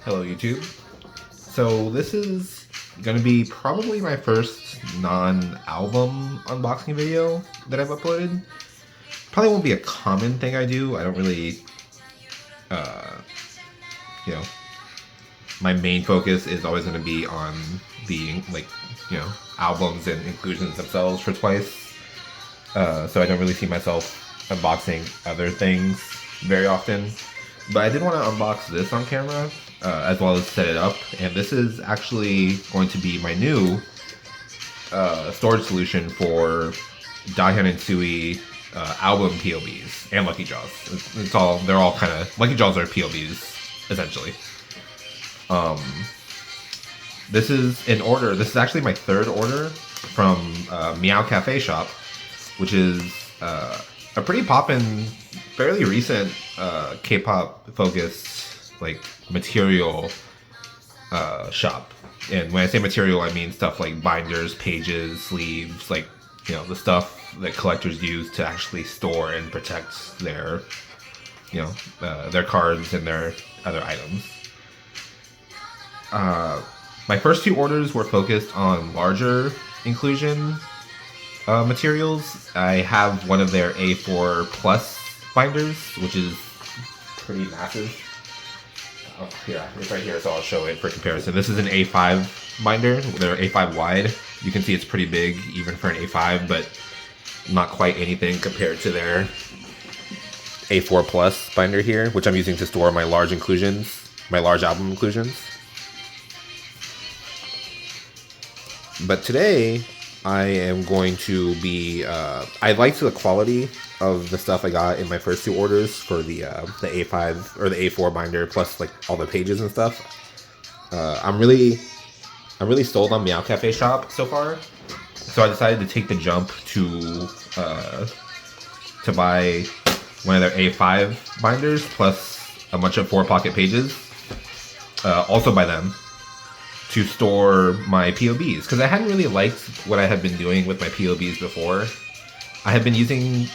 Hello YouTube. So this is going to be probably my first non-album unboxing video that I've uploaded. Probably won't be a common thing I do. I don't really, uh, you know, my main focus is always going to be on the, albums and inclusions themselves for Twice. So I don't really see myself unboxing other things very often. But I did want to unbox this on camera, as well as set it up. And this is actually going to be my new storage solution for Dahyun and Sui album POBs and Lucky Jaws. They're all kind of, Lucky Jaws are POBs, essentially. This is an order, this is actually my third order from Meowcafeshop, which is a pretty poppin', fairly recent K-pop focused material shop. And when I say material, I mean stuff like binders, pages, sleeves, the stuff that collectors use to actually store and protect their their cards and their other items. My first two orders were focused on larger inclusion materials. I have one of their A4 Plus binders, which is pretty massive. Oh, yeah, it's right here, so I'll show it for comparison. This is an A5 binder. They're A5 wide. You can see it's pretty big, even for an A5, but not quite anything compared to their A4 Plus binder here, which I'm using to store my large inclusions, my large album inclusions. But today, I am going to be, I liked the quality of the stuff I got in my first two orders for the A5 or the A4 binder, plus all the pages and stuff. I'm really sold on Meowcafeshop so far. So I decided to take the jump to buy one of their A5 binders, plus a bunch of 4-pocket pages, also by them, to store my POBs, because I hadn't really liked what I had been doing with my POBs before. I had been using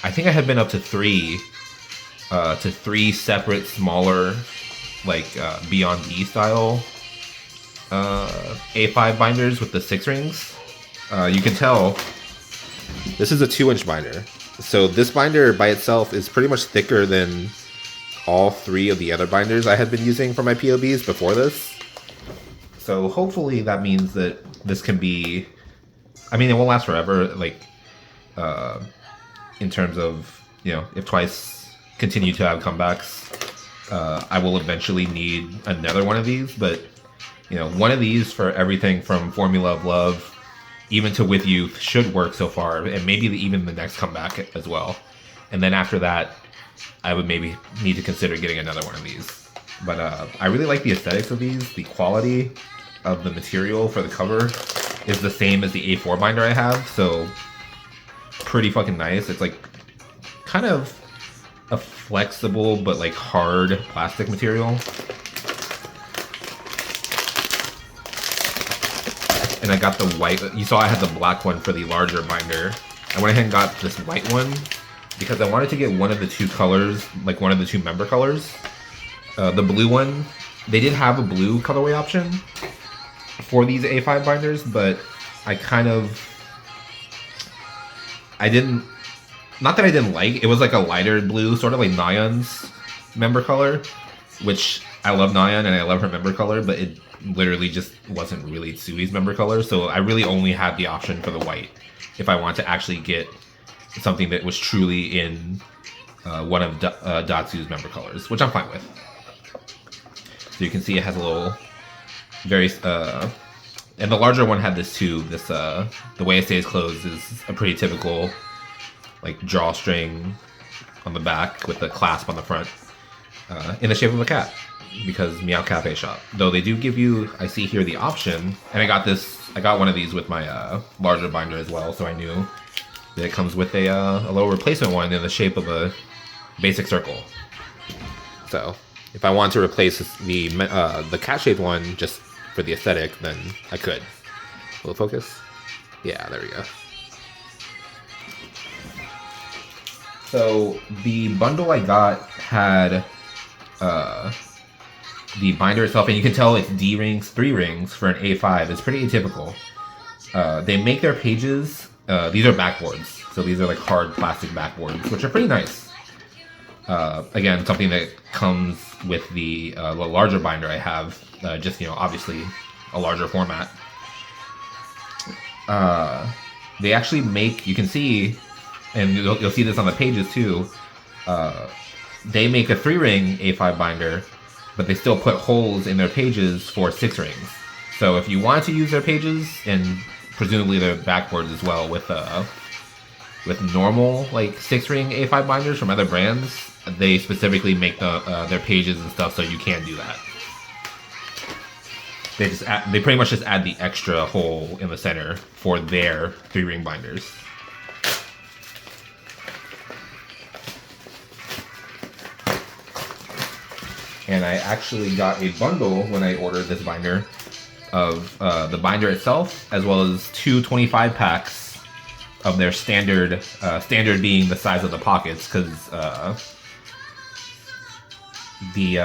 I think I had been up to three separate smaller, Beyond D style A5 binders with the 6 rings. You can tell this is a 2-inch binder. So this binder by itself is pretty much thicker than all 3 of the other binders I had been using for my POBs before this. So hopefully that means that this can be, I mean, it won't last forever, in terms of, if Twice continue to have comebacks, I will eventually need another one of these, but, one of these for everything from Formula of Love, even to With Youth, should work so far, and maybe even the next comeback as well. And then after that, I would maybe need to consider getting another one of these. But I really like the aesthetics of these. The quality of the material for the cover is the same as the A4 binder I have, so pretty fucking nice. It's kind of a flexible but hard plastic material. And I got the white, you saw I had the black one for the larger binder. I went ahead and got this white one because I wanted to get one of the two colors, one of the two member colors. The blue one, they did have a blue colorway option for these A5 binders, but I didn't, not that I didn't like, it was a lighter blue, sort of like Nayeon's member color, which I love Nayeon and I love her member color, but it literally just wasn't really Sui's member color, so I really only had the option for the white if I want to actually get something that was truly in one of Datsu's member colors, which I'm fine with. So you can see it has a little, and the larger one had this too. This, the way it stays closed is a pretty typical, drawstring on the back with the clasp on the front, in the shape of a cat, because Meowcafeshop. Though they do give you, I see here, the option, and I got one of these with my larger binder as well, so I knew that it comes with a little replacement one in the shape of a basic circle. So if I want to replace the cat-shaped one just for the aesthetic, then I could. Will it focus? Yeah, there we go. So the bundle I got had the binder itself, and you can tell it's D rings, 3 rings for an A5. It's pretty atypical. They make their pages, these are backboards. So these are like hard plastic backboards, which are pretty nice. Again, something that comes with the larger binder I have, just, you know, obviously a larger format. They actually make, you can see, and you'll see this on the pages too, they make a 3-ring A5 binder, but they still put holes in their pages for 6 rings. So if you want to use their pages, and presumably their backboards as well, with normal like 6-ring A5 binders from other brands, they specifically make their pages and stuff so you can do that. They pretty much just add the extra hole in the center for their 3-ring binders. And I actually got a bundle when I ordered this binder of the binder itself, as well as 2 25 packs of their standard, standard being the size of the pockets, because they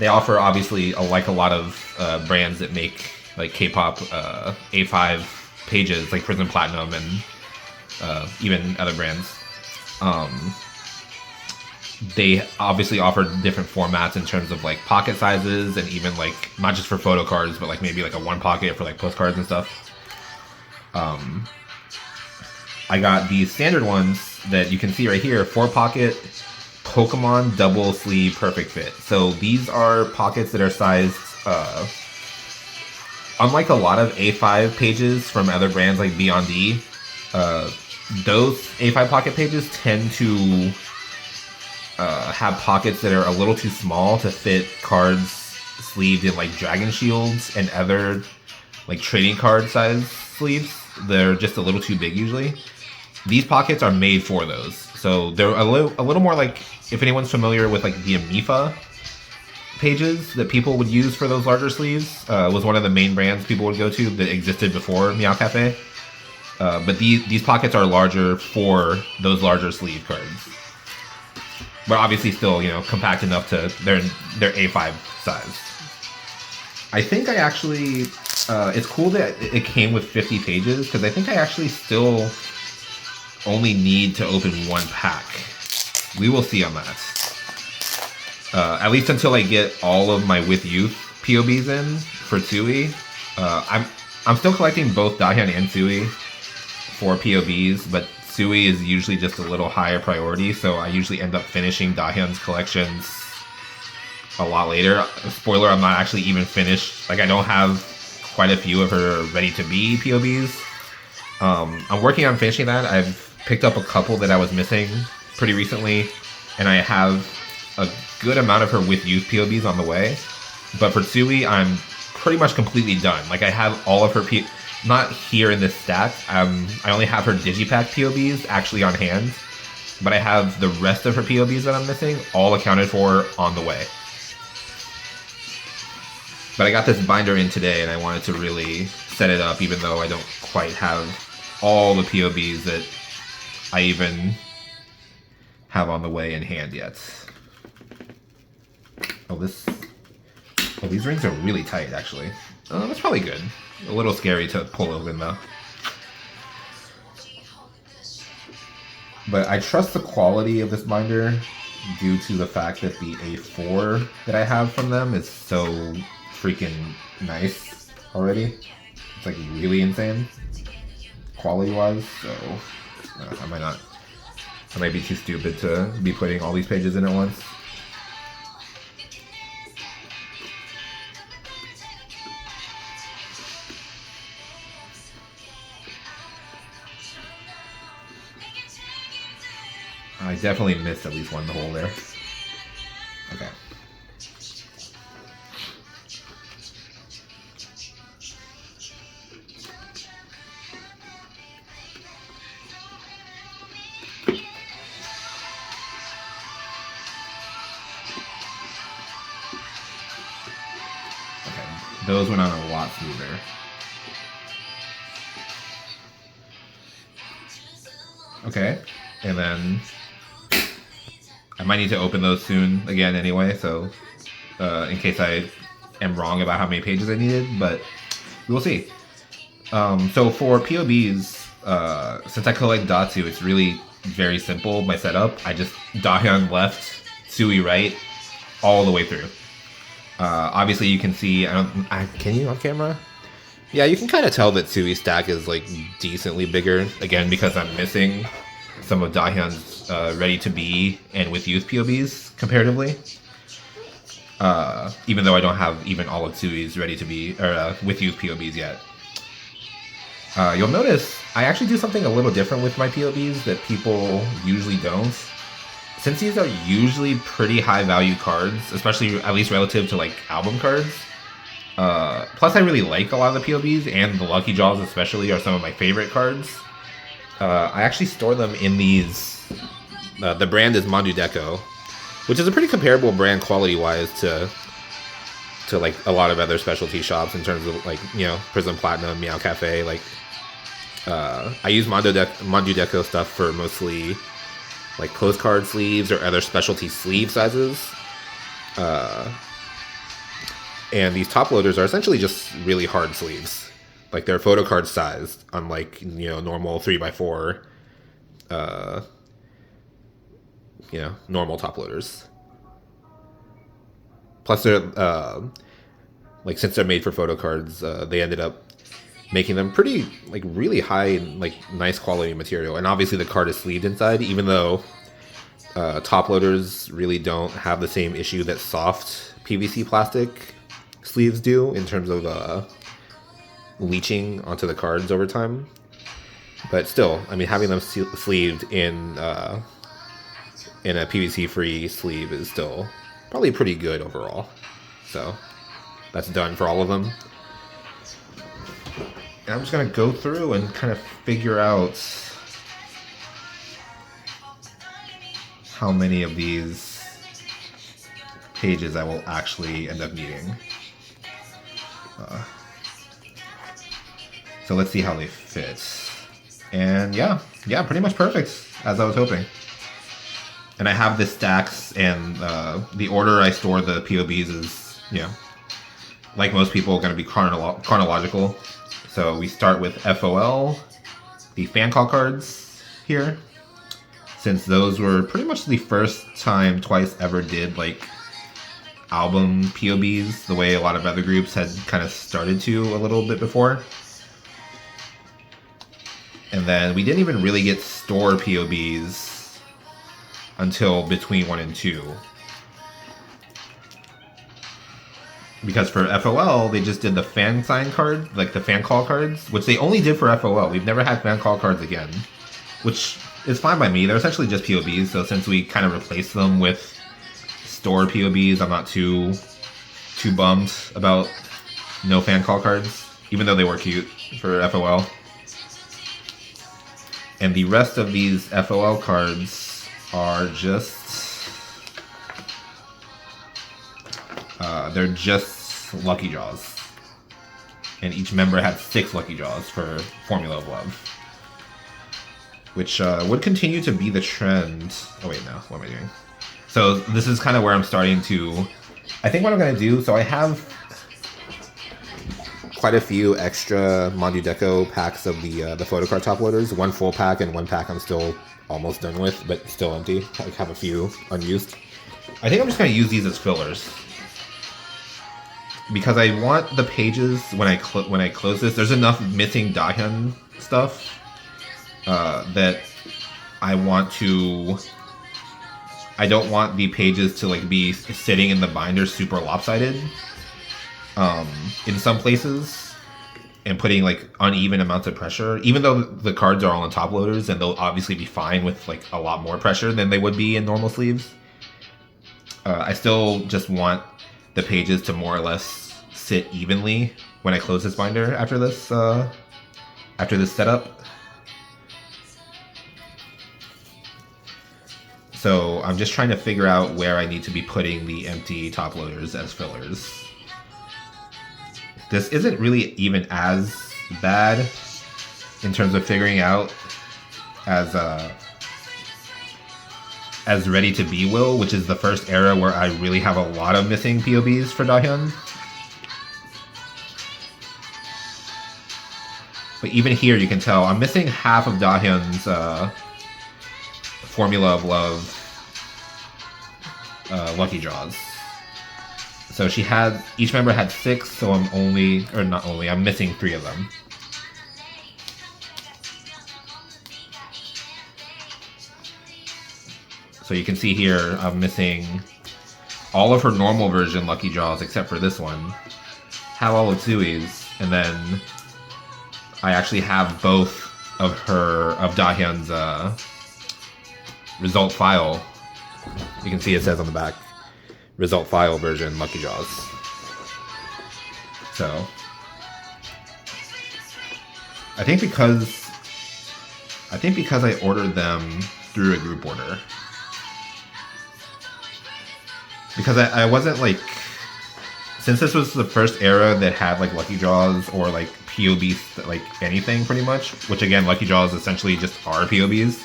offer, obviously, like a lot of brands that make like K-pop A5 pages, like Prism Platinum and even other brands. They obviously offer different formats in terms of like pocket sizes, and even like not just for photo cards, but like maybe like a 1 pocket for like postcards and stuff. I got these standard ones that you can see right here, 4-pocket Pokemon double sleeve perfect fit. So these are pockets that are sized, unlike a lot of A5 pages from other brands like Beyond D, those A5 pocket pages tend to have pockets that are a little too small to fit cards sleeved in like Dragon Shields and other like trading card size sleeves. They're just a little too big usually. These pockets are made for those. So they're a little more like, if anyone's familiar with like the Amifa pages that people would use for those larger sleeves, was one of the main brands people would go to that existed before Meow Cafe. But these pockets are larger for those larger sleeve cards. But obviously still, you know, compact enough to their A5 size. I think I actually, it's cool that it came with 50 pages, because I think I actually still only need to open 1 pack. We will see on that. At least until I get all of my With Youth POBs in for Tsui. I'm still collecting both Dahyun and Tsui for POBs, but Tsui is usually just a little higher priority, so I usually end up finishing Dahyun's collections a lot later. Spoiler, I'm not actually even finished. Like, I don't have quite a few of her ready-to-be POBs. I'm working on finishing that. I've picked up a couple that I was missing pretty recently, and I have a good amount of her With Youth POBs on the way. But for Tsui, I'm pretty much completely done. Like, I have all of her not here in this stack. I only have her Digipack POBs actually on hand, but I have the rest of her POBs that I'm missing all accounted for on the way. But I got this binder in today, and I wanted to really set it up, even though I don't quite have all the POBs that I even have on the way in hand yet. Oh, these rings are really tight, actually. That's probably good. A little scary to pull open, though. But I trust the quality of this binder due to the fact that the A4 that I have from them is so freaking nice already. It's like really insane quality-wise, so I might be too stupid to be putting all these pages in at once. I definitely missed at least one hole there. Okay. Those went on a lot smoother. Okay, and then I might need to open those soon again anyway, so in case I am wrong about how many pages I needed, but we'll see. So for POBs, since I collect Datsu, it's really very simple, my setup. I just Dahyun left, Sui right, all the way through. Obviously you can see, can you on camera? Yeah, you can kind of tell that Sui's stack is like decently bigger, again because I'm missing some of Dahyun's ready to be and with youth POBs comparatively. Even though I don't have even all of Sui's ready to be, or with youth POBs yet. You'll notice I actually do something a little different with my POBs that people usually don't. Since these are usually pretty high value cards, especially at least relative to like album cards, plus I really like a lot of the POBs, and the Lucky Draws especially are some of my favorite cards. I actually store them in these, the brand is Mandu Deco, which is a pretty comparable brand quality wise to like a lot of other specialty shops in terms of like, you know, Prism Platinum, Meow Cafe. Like I use Mandu Deco stuff for mostly like postcard sleeves or other specialty sleeve sizes. And these top loaders are essentially just really hard sleeves. Like they're photo card sized, unlike, you know, normal 3x4 you know, normal top loaders. Plus they're like, since they're made for photo cards, they ended up making them pretty like really high, like nice quality material. And obviously the card is sleeved inside, even though top loaders really don't have the same issue that soft PVC plastic sleeves do in terms of leaching onto the cards over time. But still, I mean, having them sleeved in a PVC-free sleeve is still probably pretty good overall. So that's done for all of them. And I'm just gonna go through and kind of figure out how many of these pages I will actually end up needing. So let's see how they fit. And yeah, pretty much perfect, as I was hoping. And I have the stacks, and the order I store the POBs is, you know, like most people, going to be chronological. So we start with FOL, the fan call cards here, since those were pretty much the first time TWICE ever did like album POBs, the way a lot of other groups had kind of started to a little bit before. And then we didn't even really get store POBs until between 1 and 2. Because for FOL, they just did the fan sign card, like the fan call cards, which they only did for FOL. We've never had fan call cards again, which is fine by me. They're essentially just POBs, so since we kind of replaced them with store POBs, I'm not too bummed about no fan call cards, even though they were cute for FOL. And the rest of these FOL cards are just, they're just Lucky Draws. And each member had 6 Lucky Draws for Formula of Love. Which would continue to be the trend. Oh wait, no, what am I doing? So this is kind of where I'm starting to, I think what I'm going to do, so I have quite a few extra Mandu Deco packs of the photo card top loaders. 1 full pack and 1 pack I'm still almost done with, but still empty. I have a few unused. I think I'm just going to use these as fillers, because I want the pages when I close this. There's enough missing Dahyun stuff that I want to. I don't want the pages to like be sitting in the binder super lopsided. In some places, and putting like uneven amounts of pressure, even though the cards are all on top loaders, and they'll obviously be fine with like a lot more pressure than they would be in normal sleeves. I still just want the pages to more or less sit evenly when I close this binder after this setup. So I'm just trying to figure out where I need to be putting the empty top loaders as fillers. This isn't really even as bad in terms of figuring out as as Ready to Be will, which is the first era where I really have a lot of missing POBs for Dahyun. But even here, you can tell I'm missing half of Dahyun's Formula of Love Lucky Draws. So each member had 6, so I'm missing 3 of them. So you can see here, I'm missing all of her normal version Lucky Draws except for this one. Have all of Tsui's, and then I actually have both of Dahyun's result file. You can see it says on the back, result file version Lucky Draws. So I think because I ordered them through a group order. Because I wasn't like, since this was the first era that had like Lucky Draws or like POBs, like anything pretty much, which again, Lucky Draws essentially just are POBs.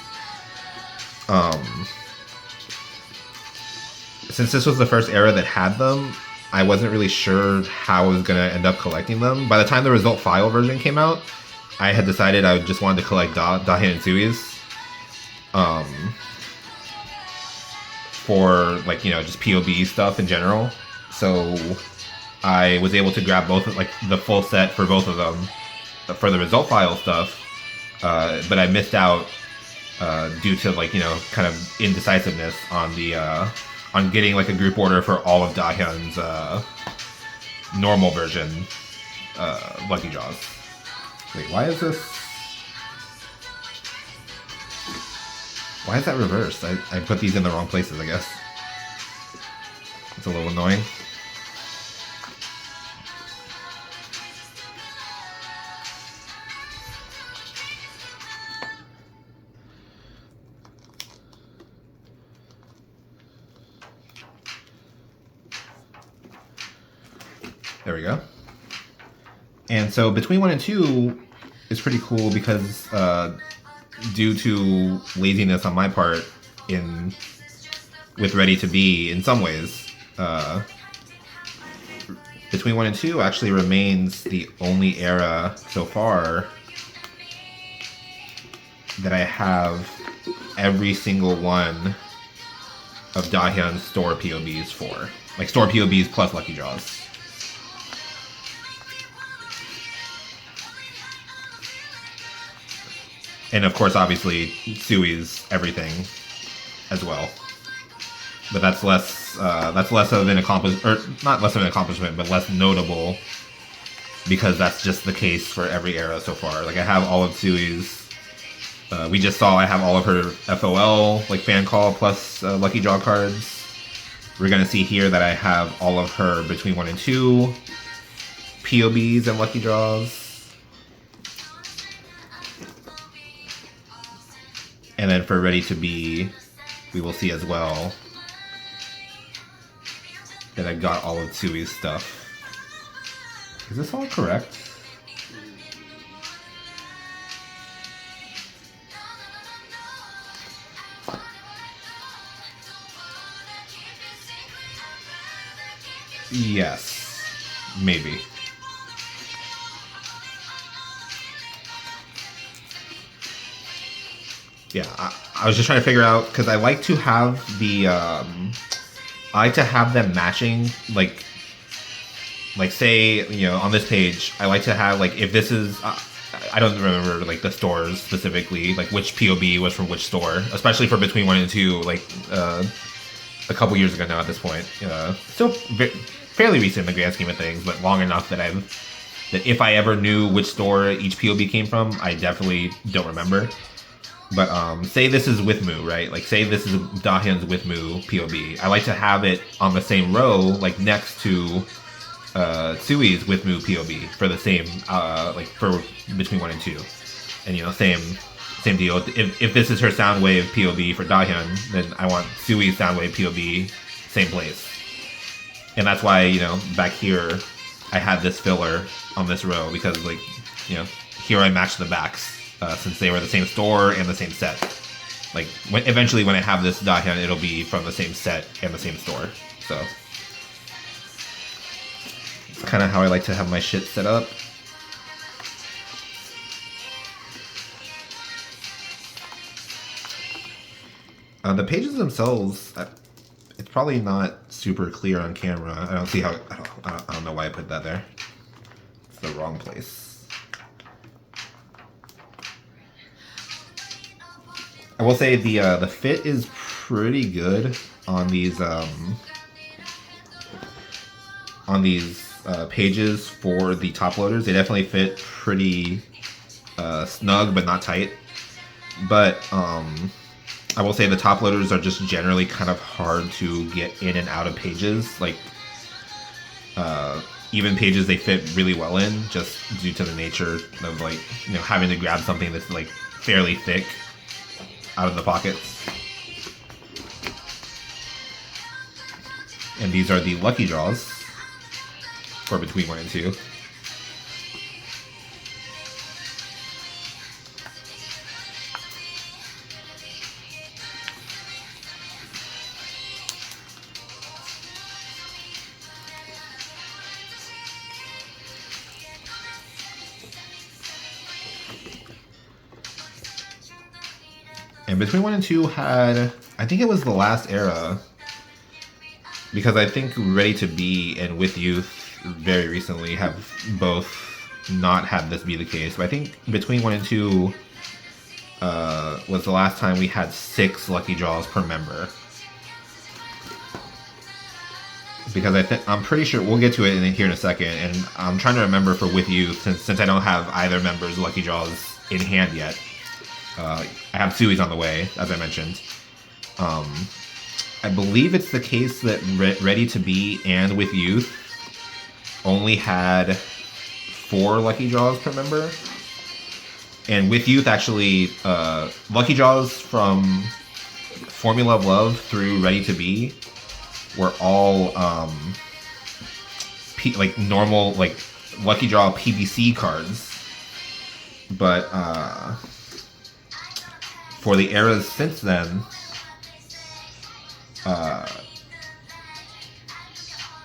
Since this was the first era that had them, I wasn't really sure how I was going to end up collecting them. By the time the result file version came out, I had decided I just wanted to collect Dahyun and Tsui's. For like, you know, just POB stuff in general. So I was able to grab both, like the full set for both of them for the result file stuff. But I missed out due to like, you know, kind of indecisiveness on the on getting like a group order for all of Dahyun's normal version Lucky Draws. Wait, why is this? Why is that reversed? I put these in the wrong places, I guess. It's a little annoying. There we go. And so between 1 and 2 is pretty cool because due to laziness on my part with Ready to Be in some ways, between 1 and 2 actually remains the only era so far that I have every single one of Dahyun's store POBs for. Like store POBs plus Lucky Draws. And of course, obviously, Tsui's everything as well. But that's less of an accomplishment, or not less of an accomplishment, but less notable because that's just the case for every era so far. Like I have all of Tsui's. We just saw I have all of her FOL, like fan call plus Lucky Draw cards. We're gonna see here that I have all of her between 1 and 2 POBs and Lucky Draws. And then for Ready to Be, we will see as well that I got all of Tsui's stuff. Is this all correct? Yes, maybe. Yeah, I was just trying to figure out, because I like to have the, I like to have them matching, like say, you know, on this page, I like to have, like, if this is, I don't remember, like, the stores specifically, like, which POB was from which store, especially for between 1 and 2, like, a couple years ago now at this point. Still fairly recent in the grand scheme of things, but long enough that that if I ever knew which store each POB came from, I definitely don't remember. But say this is with Moo, right? Like say this is Dahyun's with Moo POB. I like to have it on the same row, like next to Tsui's with Moo POB for the same, like for between 1 and 2. And you know, same deal. If this is her Soundwave POB for Dahyun, then I want Tsui's Soundwave POB same place. And that's why, you know, back here I had this filler on this row because, like, you know, here I matched the backs. Since they were the same store and the same set. Like eventually when I have this Dahyun, it'll be from the same set and the same store. So it's kind of how I like to have my shit set up. The pages themselves, it's probably not super clear on camera. I don't see how. I don't know why I put that there. It's the wrong place. I will say the fit is pretty good on these pages for the top loaders. They definitely fit pretty snug, but not tight. But I will say the top loaders are just generally kind of hard to get in and out of pages. Like even pages they fit really well in, just due to the nature of like, you know, having to grab something that's like fairly thick out of the pockets. And these are the lucky draws for between 1 and 2. And between 1 and 2 had, I think it was the last era, because I think Ready to Be and With Youth very recently have both not had this be the case. But I think between 1 and 2 was the last time we had 6 lucky draws per member. Because I'm pretty sure, we'll get to it here in a second, and I'm trying to remember for With Youth, since I don't have either member's lucky draws in hand yet. I have Tsui's on the way, as I mentioned. I believe it's the case that Ready to Be and With Youth only had 4 lucky draws per member. And With Youth actually, lucky draws from Formula of Love through Ready to Be were all like normal, like lucky draw PVC cards. But for the eras since then,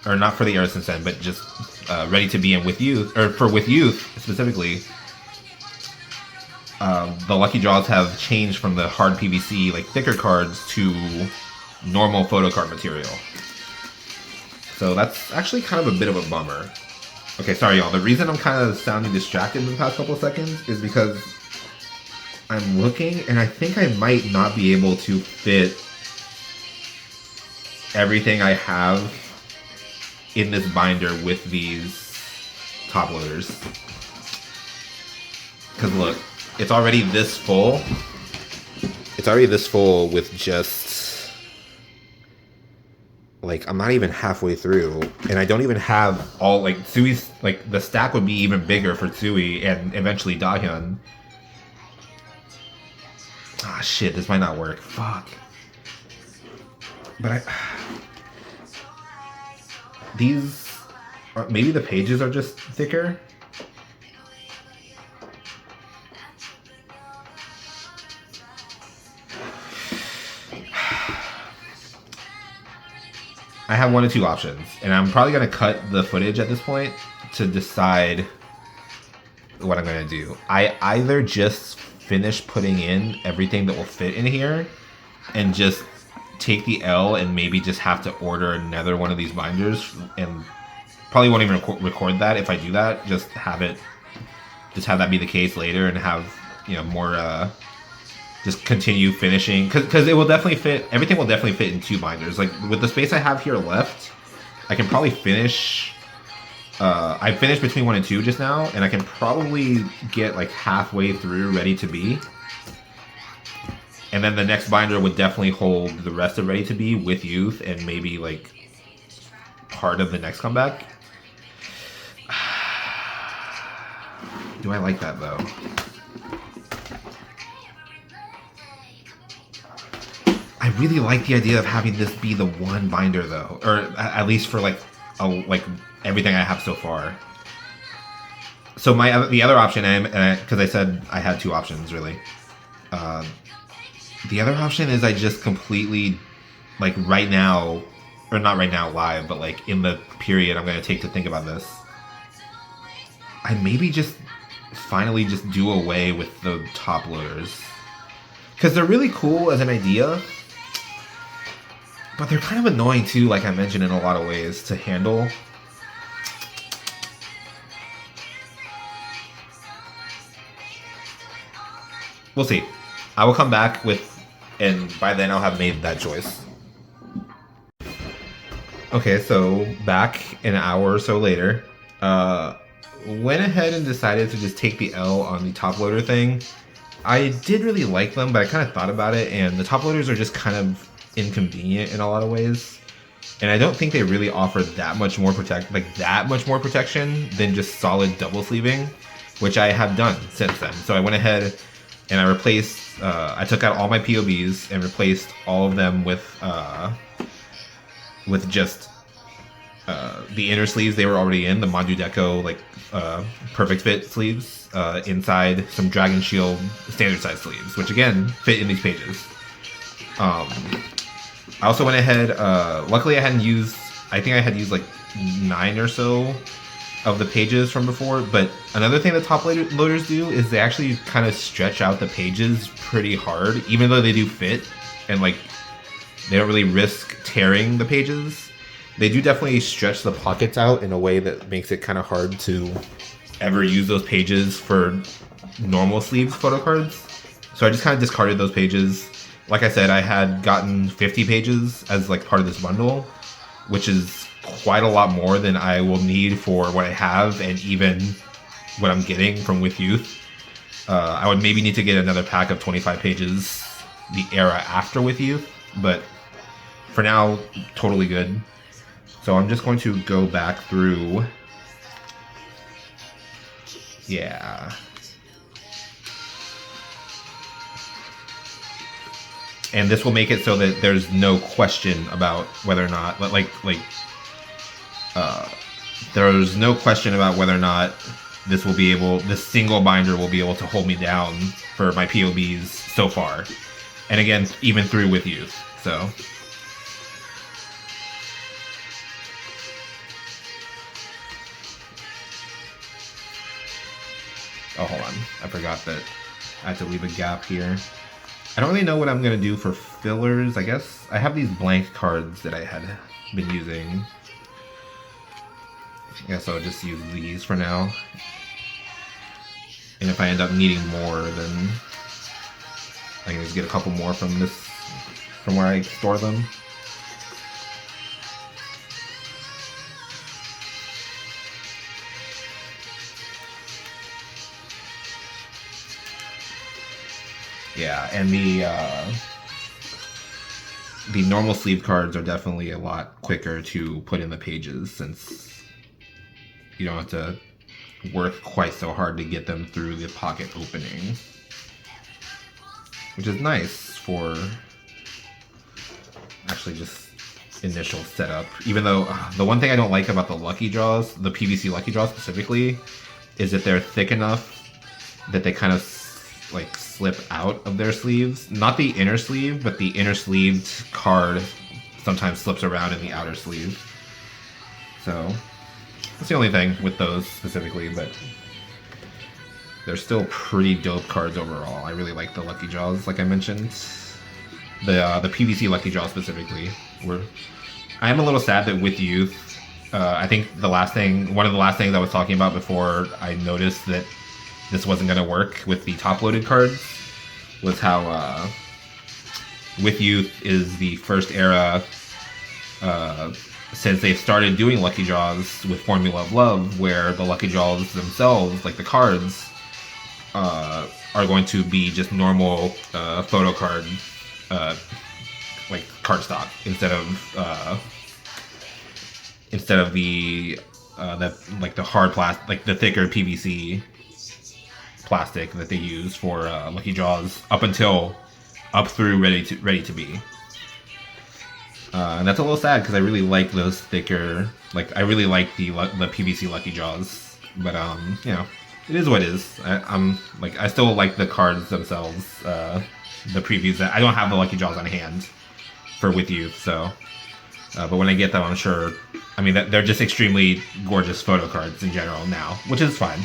or not for the eras since then, but just Ready to Be and With Youth, or for With Youth specifically, the lucky draws have changed from the hard PVC, like thicker cards, to normal photo card material. So that's actually kind of a bit of a bummer. Okay, sorry y'all, the reason I'm kind of sounding distracted in the past couple of seconds is because I'm looking, and I think I might not be able to fit everything I have in this binder with these top loaders. Because look, it's already this full. It's already this full with just, like, I'm not even halfway through, and I don't even have all, like, Tsui's, like, the stack would be even bigger for Tsui and eventually Dahyun. Ah, shit, this might not work. Fuck. But these are, maybe the pages are just thicker. I have 1 of 2 options, and I'm probably gonna cut the footage at this point to decide what I'm gonna do. I either just finish putting in everything that will fit in here and just take the L and maybe just have to order another one of these binders, and probably won't even record that if I do that. Just have that be the case later, and have, you know, more just continue finishing, because it will definitely fit. Everything will definitely fit in 2 binders. Like with the space I have here left, I can probably finish. I finished between 1 and 2 just now, and I can probably get like halfway through Ready to Be. And then the next binder would definitely hold the rest of Ready to Be, With Youth, and maybe like part of the next comeback. Do I like that though? I really like the idea of having this be the one binder though, or at least for like everything I have so far. So the other option, because I said I had 2 options really. The other option is I just completely, like right now, or not right now live, but like in the period I'm going to take to think about this, I maybe just finally just do away with the top loaders. Because they're really cool as an idea, but they're kind of annoying too, like I mentioned, in a lot of ways to handle. We'll see. I will come back with, and by then I'll have made that choice. Okay, so back an hour or so later, went ahead and decided to just take the L on the top loader thing. I did really like them, but I kind of thought about it, and the top loaders are just kind of inconvenient in a lot of ways. And I don't think they really offer that much more protection than just solid double sleeving, which I have done since then. So I went ahead and I replaced, I took out all my POBs and replaced all of them with just the inner sleeves they were already in, the Mandu Deco like perfect fit sleeves, inside some Dragon Shield standard size sleeves, which again fit in these pages. I also went ahead, luckily I think I had used like 9 or so of the pages from before, but another thing that top loaders do is they actually kind of stretch out the pages pretty hard, even though they do fit, and like they don't really risk tearing the pages. They do definitely stretch the pockets out in a way that makes it kind of hard to ever use those pages for normal sleeved photo cards. So I just kind of discarded those pages. Like I said, I had gotten 50 pages as like part of this bundle, which is quite a lot more than I will need for what I have and even what I'm getting from With Youth. I would maybe need to get another pack of 25 pages the era after With Youth, but for now, totally good. So I'm just going to go back through. Yeah. And this will make it so that there's no question about whether or not, there's no question about whether or not this single binder will be able to hold me down for my POBs so far. And again, even through With Youth, so. Oh, hold on. I forgot that I have to leave a gap here. I don't really know what I'm going to do for fillers. I guess I have these blank cards that I had been using. I guess I'll just use these for now. And if I end up needing more, then I can just get a couple more from where I store them. Yeah, and the normal sleeve cards are definitely a lot quicker to put in the pages, since you don't have to work quite so hard to get them through the pocket opening, which is nice for actually just initial setup. Even though the one thing I don't like about the Lucky Draws, the PVC Lucky Draws specifically, is that they're thick enough that they kind of like slip out of their sleeves. Not the inner sleeve, but the inner sleeved card sometimes slips around in the outer sleeve. So that's the only thing with those specifically, but they're still pretty dope cards overall. I really like the Lucky Draws, like I mentioned. The PVC Lucky Draw specifically. I am a little sad that With Youth, I think one of the last things I was talking about before I noticed that this wasn't going to work with the top-loaded cards was how With Youth is the first era since they've started doing Lucky Draws with Formula of Love, where the Lucky Draws themselves, like the cards, are going to be just normal photo card, like cardstock, instead of the like the hard plastic, like the thicker PVC plastic that they use for Lucky Draws up through ready to be. And that's a little sad because I really like those thicker, I really like the PVC Lucky Draws, but you know, it is what it is. I still like the cards themselves. the previews. That I don't have the Lucky Draws on hand for With Youth, so. But when I get them, I'm sure. I mean, they're just extremely gorgeous photo cards in general now, which is fine.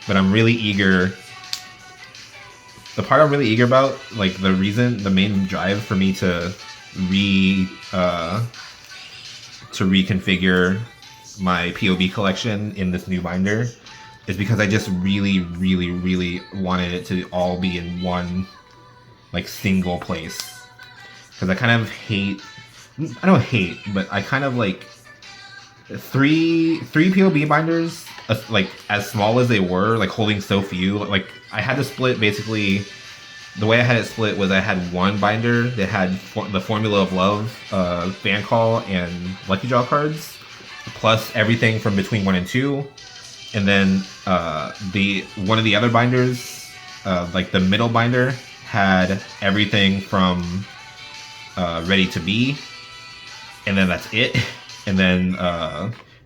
But I'm really eager. The part I'm really eager about, like the main drive for me to reconfigure my POB collection in this new binder is because I just really, really, really wanted it to all be in one, like, single place. Because I kind of hate, I don't hate, but I kind of like three POB binders, like as small as they were, like holding so few. Like I had to split basically. The way I had it split was I had one binder that had the Formula of Love, fan call, and Lucky Draw cards, plus everything from between 1 and 2, and then one of the other binders, like the middle binder, had everything from Ready to Be, and then that's it. And then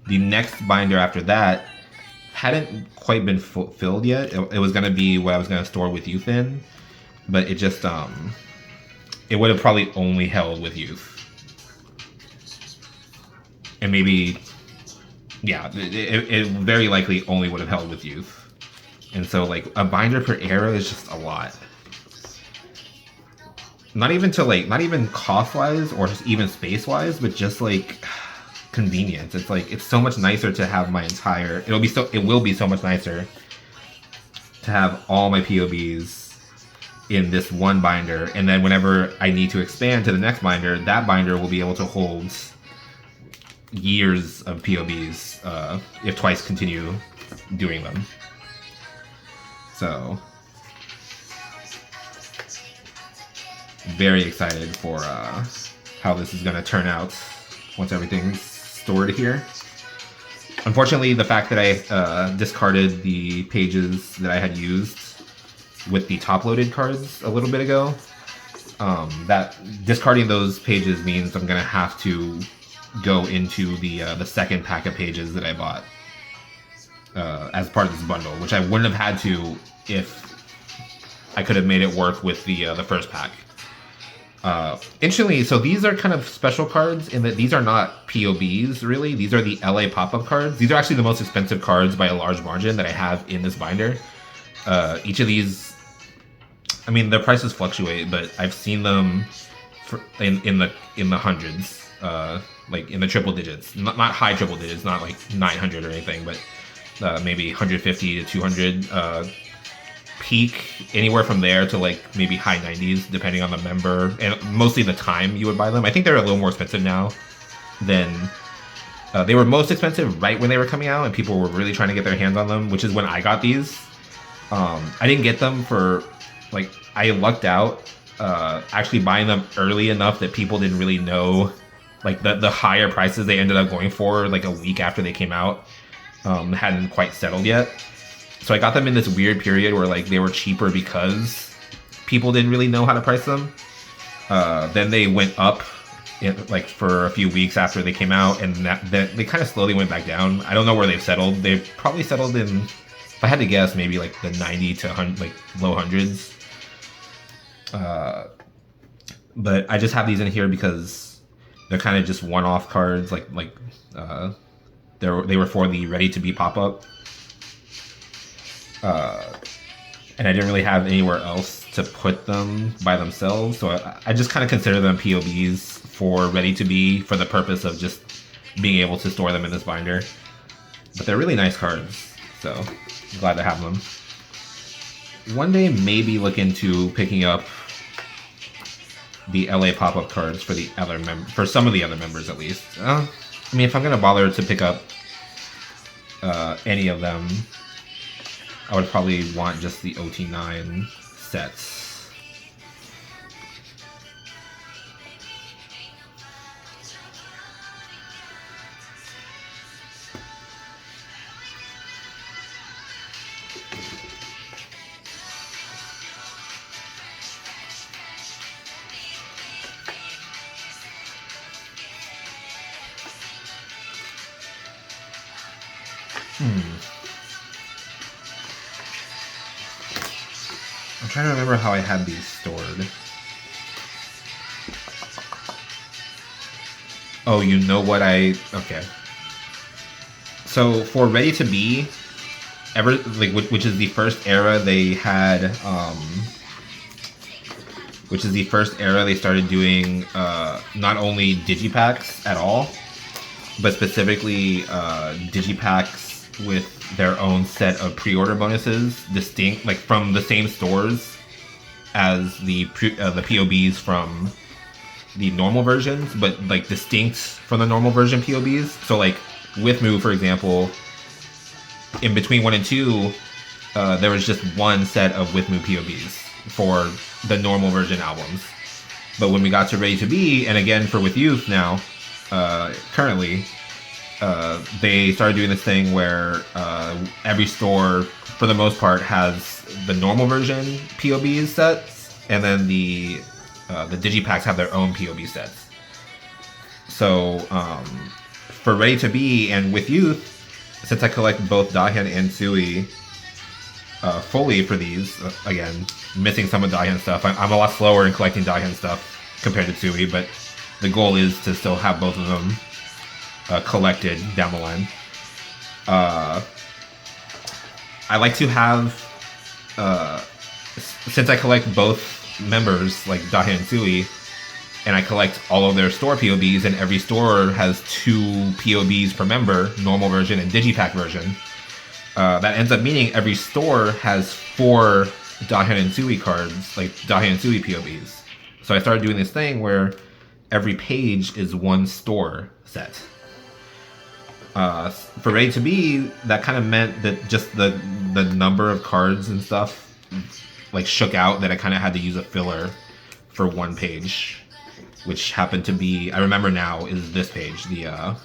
the next binder after that hadn't quite been filled yet. It was gonna be what I was gonna store With Youth in. But it just, it would have probably only held With Youth. And maybe, yeah, it very likely only would have held With Youth. And so, like, a binder per era is just a lot. Not even cost-wise or just even space-wise, but just, like, convenience. It's like, it's so much nicer to have my entire, it will be so much nicer to have all my POBs in this one binder, and then whenever I need to expand to the next binder, that binder will be able to hold years of POBs if TWICE continue doing them. So, very excited for how this is going to turn out once everything's stored here. Unfortunately, the fact that I discarded the pages that I had used with the top-loaded cards a little bit ago, that discarding those pages means I'm gonna have to go into the second pack of pages that I bought as part of this bundle, which I wouldn't have had to if I could have made it work with the first pack. Interestingly, so these are kind of special cards in that these are not POBs, really. These are the LA pop-up cards. These are actually the most expensive cards by a large margin that I have in this binder. Each of these, I mean, their prices fluctuate, but I've seen them in the hundreds, like in the triple digits. Not high triple digits, not like 900 or anything, but maybe 150 to 200. Peak anywhere from there to like maybe high 90s, depending on the member and mostly the time you would buy them. I think they're a little more expensive now than they were most expensive right when they were coming out, and people were really trying to get their hands on them, which is when I got these. I didn't get them for, like, I lucked out actually buying them early enough that people didn't really know, like, the higher prices they ended up going for, like, a week after they came out, hadn't quite settled yet. So I got them in this weird period where, like, they were cheaper because people didn't really know how to price them. Then they went up, like, for a few weeks after they came out, and then they kind of slowly went back down. I don't know where they've settled. They've probably settled in, if I had to guess, maybe like the 90 to 100, like low hundreds. But I just have these in here because they're kind of just one-off cards. Like they were for the Ready to Be pop-up, and I didn't really have anywhere else to put them by themselves. So I just kind of consider them POBs for Ready to Be for the purpose of just being able to store them in this binder. But they're really nice cards, so I'm glad to have them. One day, maybe look into picking up the LA pop-up cards for the other for some of the other members at least. I mean, if I'm gonna bother to pick up any of them, I would probably want just the OT9 sets. I'm trying to remember how I had these stored. Oh, you know what okay. So for Ready to Be, which is the first era they had, which is the first era they started doing not only digipacks at all, but specifically digipacks with their own set of pre-order bonuses, distinct, like from the same stores as the POBs from the normal versions, but like distinct from the normal version POBs. So like with Moo, for example, in between 1 and 2, there was just one set of with Moo POBs for the normal version albums. But when we got to Ready to Be, and again for With Youth now, currently, they started doing this thing where every store, for the most part, has the normal version POBs sets, and then the digipacks have their own POB sets. So for Ready to Be and With Youth, since I collect both Dahyun and Sui fully for these, again, missing some of Dahyun stuff. I'm a lot slower in collecting Dahyun stuff compared to Sui, but the goal is to still have both of them collected down the line. I like to have, since I collect both members, like Dahyun and Sui, and I collect all of their store POBs, and every store has 2 POBs per member, normal version and digipack version. That ends up meaning every store has 4 Dahyun and Sui cards, like Dahyun and Sui POBs. So I started doing this thing where every page is 1 store set. For Ready to Be, that kind of meant that just the number of cards and stuff like shook out, that I kind of had to use a filler for 1 page, which happened to be, I remember now, is this page, the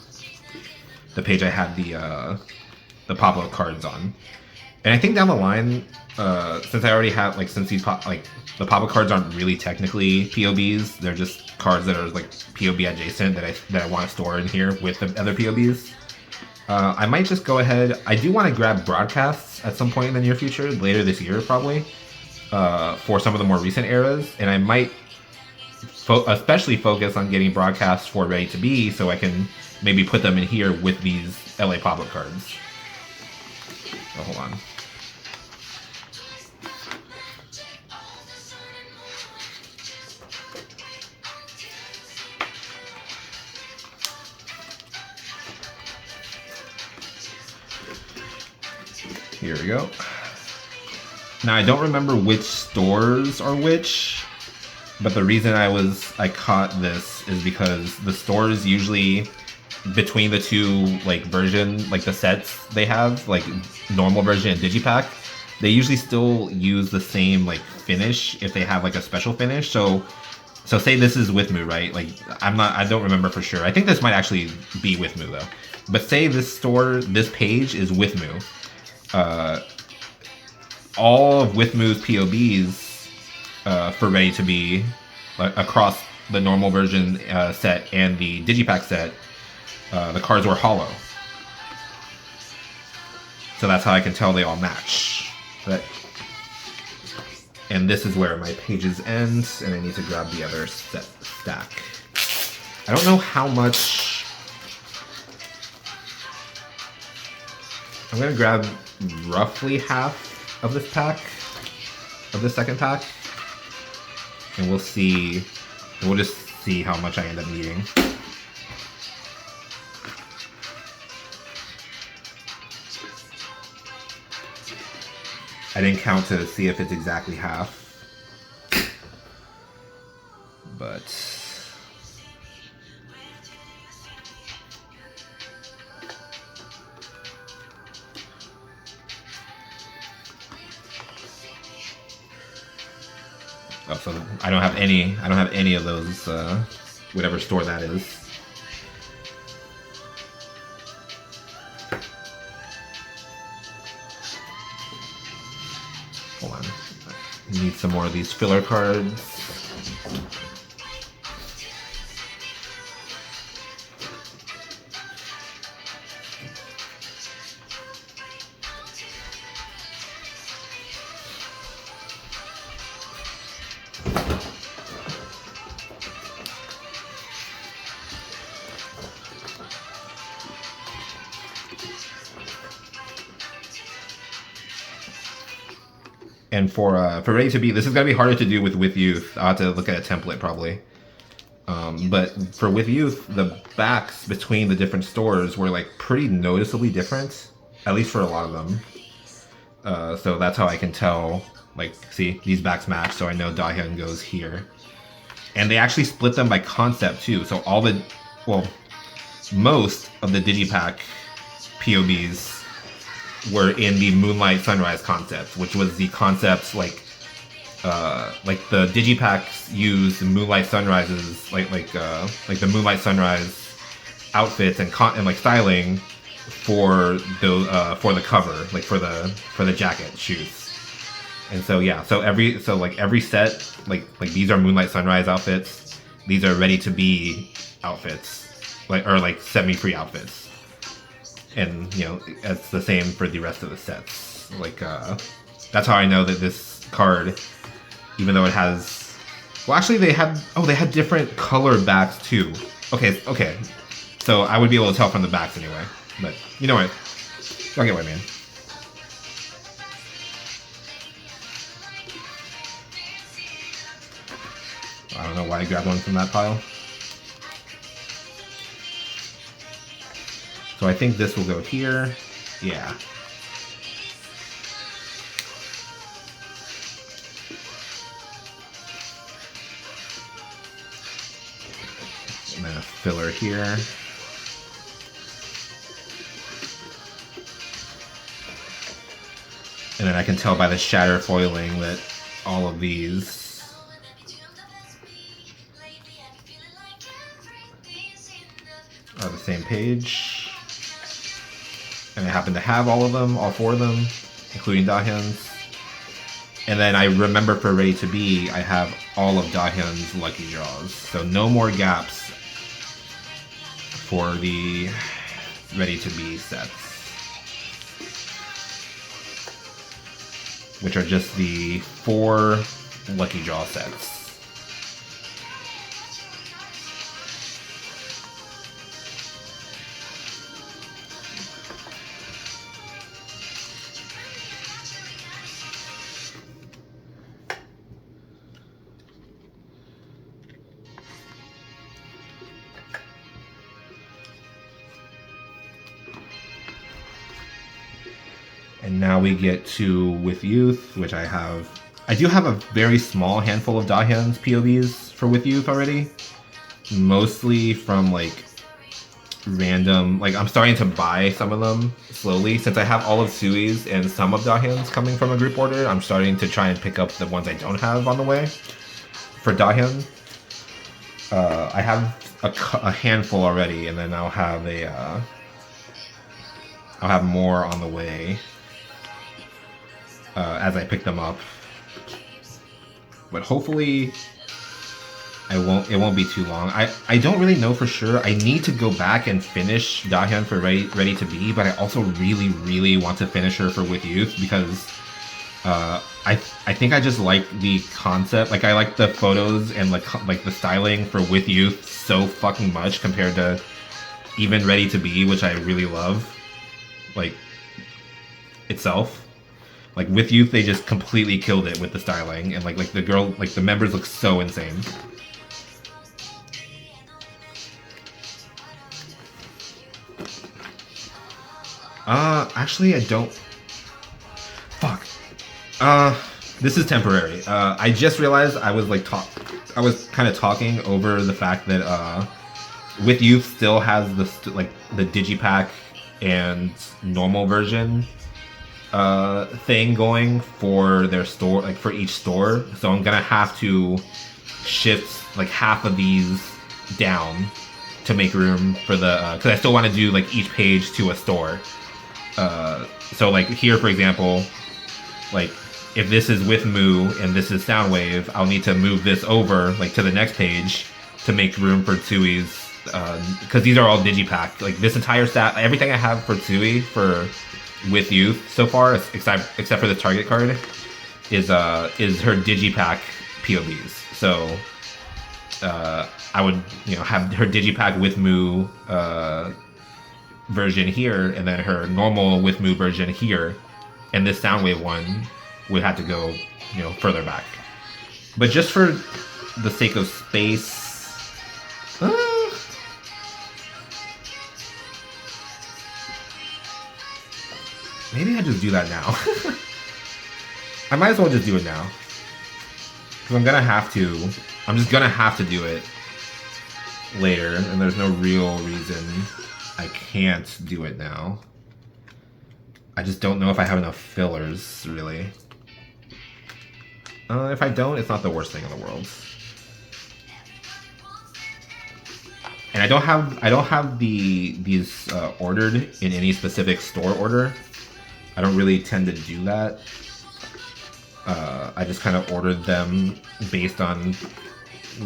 page I had the pop-up cards on. And I think down the line, since I already have, like, since these the pop-up cards aren't really technically POBs, they're just cards that are like POB adjacent that I want to store in here with the other POBs. I might just go ahead. I do want to grab broadcasts at some point in the near future, later this year probably, for some of the more recent eras, and I might especially focus on getting broadcasts for Ready to Be, so I can maybe put them in here with these LA pop-up cards. Oh, hold on. Here we go. Now, I don't remember which stores are which, but the reason I caught this is because the stores usually, between the 2 like version, like the sets they have, like normal version and digipack, they usually still use the same like finish if they have like a special finish. So say this is with Moo, right? Like I don't remember for sure. I think this might actually be with Moo though. But say this page is with Moo. All of With Moo's POBs for Ready to Be, across the normal version set and the digipack set, the cards were hollow. So that's how I can tell they all match. Right? And this is where my pages end, and I need to grab the other stack. I don't know how much. I'm gonna grab roughly half of this pack, of this second pack, and we'll see. We'll just see how much I end up needing. I didn't count to see if it's exactly half, but oh, so I don't have any of those, whatever store that is. Hold on. I need some more of these filler cards. And for Ready to Be, this is gonna be harder to do with Youth. I'll have to look at a template probably. But for With Youth, the backs between the different stores were like pretty noticeably different, at least for a lot of them. So that's how I can tell, like, see, these backs match, so I know Dahyun goes here. And they actually split them by concept too, so all the, well, most of the Digipack POBs were in the Moonlight Sunrise concept, which was the concept like the Digipacks use Moonlight Sunrises, like the Moonlight Sunrise outfits and like styling for the cover, like for the jacket shoes. And so yeah, so every set, like these are Moonlight Sunrise outfits, these are Ready to Be outfits, like semi-free outfits. And you know, it's the same for the rest of the sets. Like that's how I know that this card, even though it has, well, actually they had different color backs too. Okay. So I would be able to tell from the backs anyway. But you know what? Don't get what I mean. I don't know why I grabbed one from that pile. So I think this will go here. Yeah. And then a filler here. And then I can tell by the shatter foiling that all of these are the same page. And I happen to have all of them, all four of them, including Dahyun's. And then I remember for Ready to Be, I have all of Dahyun's lucky draws. So no more gaps for the Ready to Be sets, which are just the 4 lucky draw sets. And now we get to With Youth, which I do have a very small handful of Dahyun's POBs for With Youth already. Mostly from like random, like I'm starting to buy some of them slowly. Since I have all of Sui's and some of Dahyun's coming from a group order, I'm starting to try and pick up the ones I don't have on the way for Dahyun. I have a handful already, and then I'll have more on the way. As I pick them up, but hopefully it won't be too long. I don't really know for sure. I need to go back and finish Dahyun for Ready to Be, but I also really want to finish her for With Youth because I think I just like the concept. Like I like the photos and like the styling for With Youth so fucking much compared to even Ready to Be, which I really love, like itself. Like With Youth, they just completely killed it with the styling, and like the members look so insane. Actually I don't. Fuck. This is temporary. I just realized I was kind of talking over the fact that With Youth still has the Digipack and normal version thing going for their store, like for each store. So I'm gonna have to shift like half of these down to make room for the because I still want to do like each page to a store. So like here, for example, like if this is with Moo and this is Soundwave, I'll need to move this over like to the next page to make room for Tsui's, because these are all Digipack. Like this entire stat, everything I have for Tsui for With Youth so far, except for the target card, is her Digipack POBs. So I would have her Digipack with Moo version here, and then her normal with Moo version here, and this Soundwave one would have to go, you know, further back. But just for the sake of space, maybe I just do that now. I might as well just do it now. Because I'm just gonna have to do it later, and there's no real reason I can't do it now. I just don't know if I have enough fillers, really. If I don't, it's not the worst thing in the world. And I don't have these ordered in any specific store order. I don't really tend to do that. I just kind of ordered them based on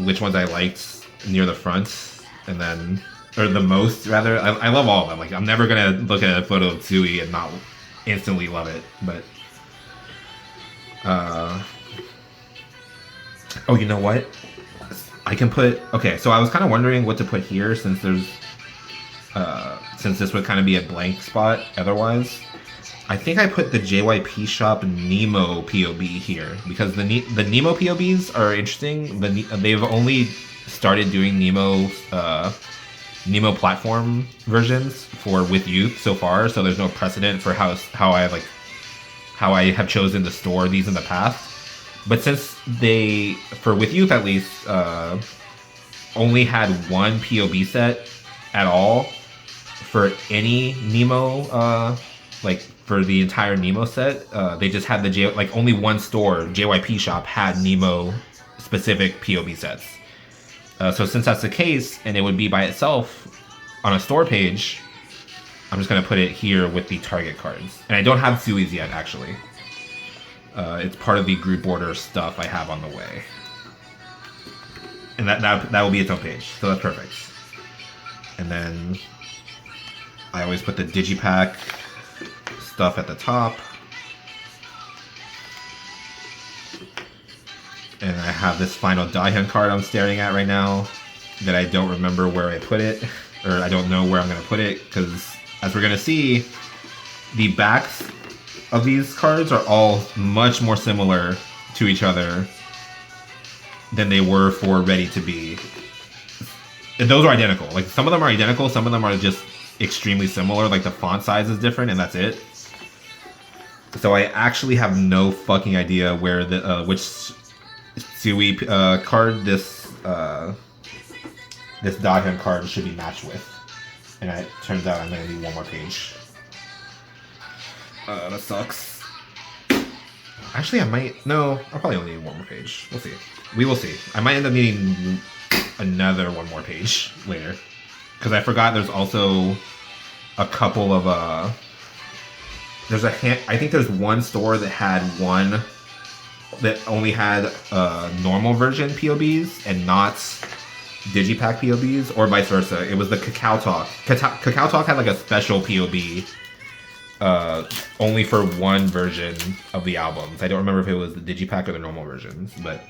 which ones I liked near the front, and then, or the most rather. I love all of them. Like, I'm never gonna look at a photo of Tsui and not instantly love it. But oh, you know what? I can put, okay, so I was kind of wondering what to put here since there's since this would kind of be a blank spot otherwise. I think I put the Meowcafeshop Nemo POB here because the Nemo POBs are interesting. They've only started doing Nemo platform versions for with youth so far, so there's no precedent for how I have chosen to store these in the past. But since they, for with youth at least, only had one POB set at all for any Nemo, like for the entire Nemo set, they just had the only one store, Meowcafeshop, had Nemo specific POB sets. So since that's the case, and it would be by itself on a store page, I'm just gonna put it here with the Target cards. And I don't have Tsui's yet, actually. It's part of the group order stuff I have on the way. And that will be its own page, so that's perfect. And then I always put the Digipack stuff at the top. And I have this final Dahyun card I'm staring at right now that I don't remember where I put it, or I don't know where I'm going to put it, because as we're going to see, the backs of these cards are all much more similar to each other than they were for Ready to Be. And those are identical. Like, some of them are identical, some of them are just extremely similar. Like, the font size is different, and that's it. So I actually have no fucking idea where the which Tsui card this Dahyun card should be matched with. And it turns out I'm gonna need one more page. That sucks. Actually, I might... No, I'll probably only need one more page. We'll see. We will see. I might end up needing another one more page later. Because I forgot there's also a couple of... There's I think there's one store that had one... that only had normal version POBs and not Digipack POBs, or vice versa. It was the Kakao Talk. Kakao Talk had like a special POB only for one version of the albums. I don't remember if it was the Digipack or the normal versions, but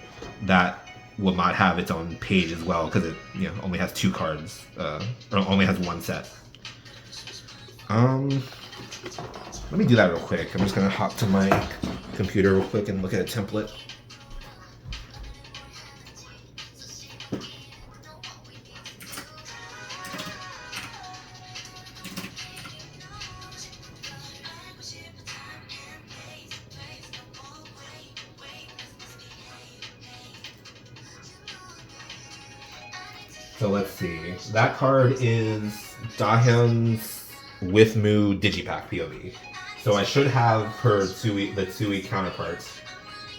that will not have its own page as well because it only has two cards, or only has one set. Let me do that real quick. I'm just gonna hop to my computer real quick and look at a template. So let's see. That card is Dahyun's with Moo Digipack POV. So I should have her the Tsui counterpart.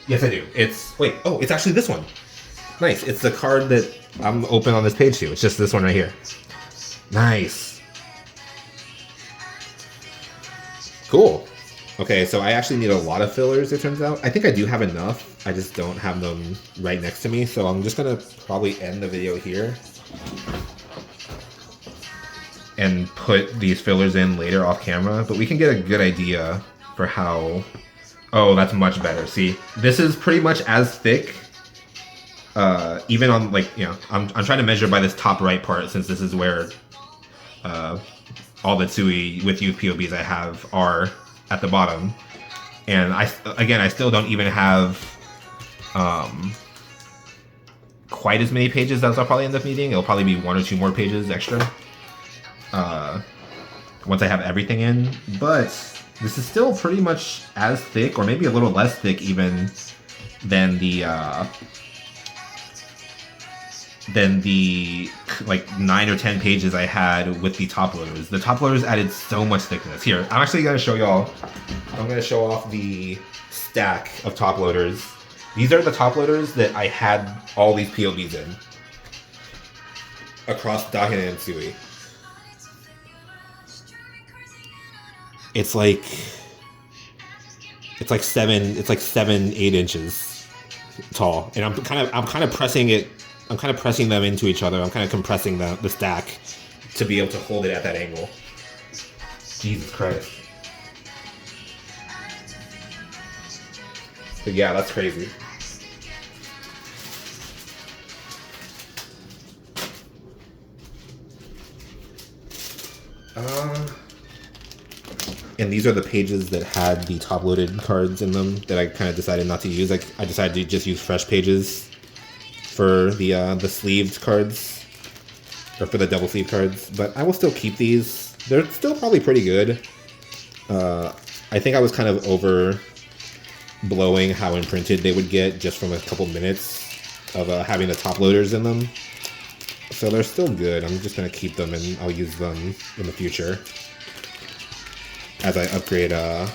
Yes, I do. It's it's actually this one. Nice. It's the card that I'm open on this page too. It's just this one right here. Nice. Cool. Okay, so I actually need a lot of fillers, it turns out. I think I do have enough. I just don't have them right next to me. So I'm just gonna probably end the video here and put these fillers in later off camera, but we can get a good idea for how... Oh, that's much better. See, this is pretty much as thick, even on, like, I'm trying to measure by this top right part, since this is where all the Tsui with youth POBs I have are at the bottom. And I still don't even have quite as many pages as I'll probably end up needing. It'll probably be 1 or 2 more pages extra once I have everything in. But this is still pretty much as thick, or maybe a little less thick even, than the like 9 or 10 pages I had with the top loaders. The top loaders added so much thickness. Here, I'm actually gonna show y'all. I'm gonna show off the stack of top loaders. These are the top loaders that I had all these POBs in across Dahin and Sui. It's like 7-8 inches tall, and I'm kind of pressing it. I'm kind of pressing them into each other. I'm kind of compressing the stack to be able to hold it at that angle. Jesus Christ. But yeah, that's crazy. And these are the pages that had the top-loaded cards in them that I kind of decided not to use. Like, I decided to just use fresh pages for the sleeved cards, or for the double sleeve cards. But I will still keep these. They're still probably pretty good. I think I was kind of over blowing how imprinted they would get just from a couple minutes of having the top loaders in them. So they're still good. I'm just going to keep them, and I'll use them in the future as I upgrade, as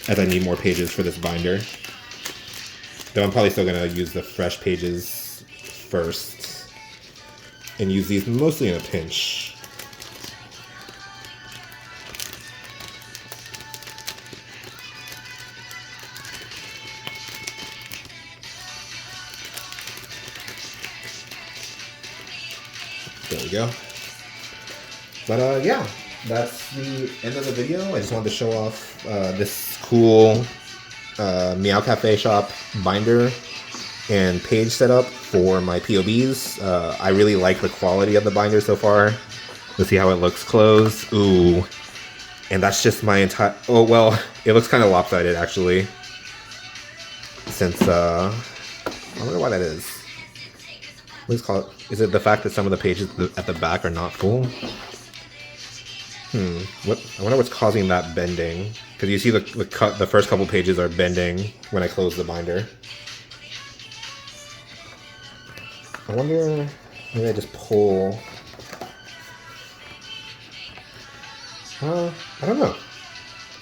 I need more pages for this binder. Though I'm probably still going to use the fresh pages first and use these mostly in a pinch. There we go. But yeah, that's the end of the video. I just wanted to show off this cool Meowcafeshop binder and page setup for my POBs. I really like the quality of the binder so far. Let's see how it looks close. Ooh. And that's just my entire... Oh, well, it looks kind of lopsided, actually. Since, I wonder why that is. Let's call it... Is it the fact that some of the pages at the back are not full? What? I wonder what's causing that bending. Because you see the first couple pages are bending when I close the binder. I wonder... Maybe I just pull... I don't know.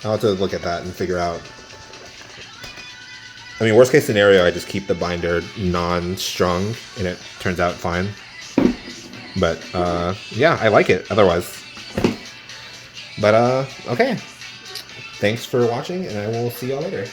I'll have to look at that and figure out. I mean, worst case scenario, I just keep the binder non-strung and it turns out fine. But, yeah, I like it otherwise. But, okay. Thanks for watching, and I will see y'all later.